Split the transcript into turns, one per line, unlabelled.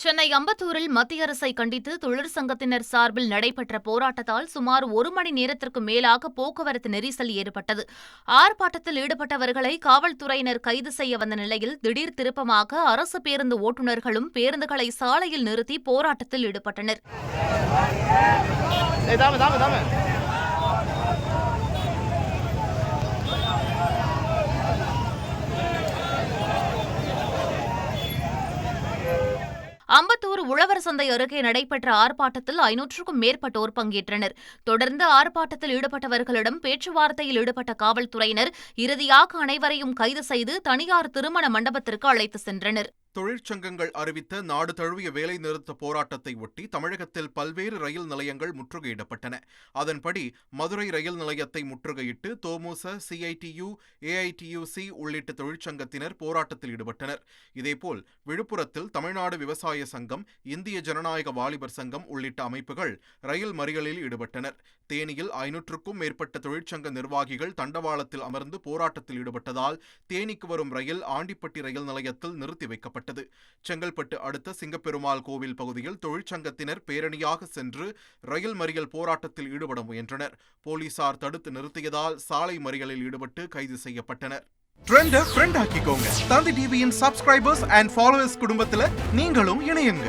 சென்னை அம்பத்தூரில் மத்திய அரசை கண்டித்து தொழிற்சங்கத்தினர் சார்பில் நடைபெற்ற போராட்டத்தால் சுமார் 1 மணி நேரத்திற்கு மேலாக போக்குவரத்து நெரிசல் ஏற்பட்டது. ஆர்ப்பாட்டத்தில் ஈடுபட்டவர்களை காவல்துறையினர் கைது செய்ய வந்த நிலையில் திடீர் திருப்பமாக அரசு பேருந்து ஓட்டுநர்களும் பேருந்துகளை சாலையில் நிறுத்தி போராட்டத்தில் ஈடுபட்டனர். அம்பத்தூர் உழவர் சந்தை அருகே நடைபெற்ற ஆர்ப்பாட்டத்தில் 500க்கும் மேற்பட்டோர் பங்கேற்றனர். தொடர்ந்து ஆர்ப்பாட்டத்தில் ஈடுபட்டவர்களிடம் பேச்சுவார்த்தையில் ஈடுபட்ட காவல்துறையினர் இறுதியாக அனைவரையும் கைது செய்து தனியார் திருமண மண்டபத்திற்கு அழைத்து சென்றனர்.
தொழிற்சங்கங்கள் அறிவித்த நாடு தழுவிய வேலை நிறுத்த போராட்டத்தை ஒட்டி தமிழகத்தில் பல்வேறு ரயில் நிலையங்கள் முற்றுகையிடப்பட்டன. அதன்படி மதுரை ரயில் நிலையத்தை முற்றுகையிட்டு தோமுச, சிஐடியு, ஏஐடியுசி உள்ளிட்ட தொழிற்சங்கத்தினர் போராட்டத்தில் ஈடுபட்டனர். இதேபோல் விழுப்புரத்தில் தமிழ்நாடு விவசாய சங்கம், இந்திய ஜனநாயக வாலிபர் சங்கம் உள்ளிட்ட அமைப்புகள் ரயில் மறியலில் ஈடுபட்டனர். தேனியில் 500க்கும் மேற்பட்ட தொழிற்சங்க நிர்வாகிகள் தண்டவாளத்தில் அமர்ந்து போராட்டத்தில் ஈடுபட்டதால் தேனிக்கு வரும் ரயில் ஆண்டிப்பட்டி ரயில் நிலையத்தில் நிறுத்தி வைக்கப்பட்டது. செங்கல்பட்டு அடுத்த சிங்கப்பெருமாள் கோவில் பகுதியில் தொழிற்சங்கத்தினர் பேரணியாக சென்று ரயில் மறியல் போராட்டத்தில் ஈடுபட முயன்றனர். போலீசார் தடுத்து நிறுத்தியதால் சாலை மறியலில் ஈடுபட்டு கைது செய்யப்பட்டனர். ட்ரெண்ட ஃப்ரெண்ட் ஆக்கிக்கோங்க. தந்தி டிவியின் சப்ஸ்கிரைபர்ஸ் அண்ட் ஃபாலோவர்ஸ் குடும்பத்துல நீங்களும் இணையுங்க.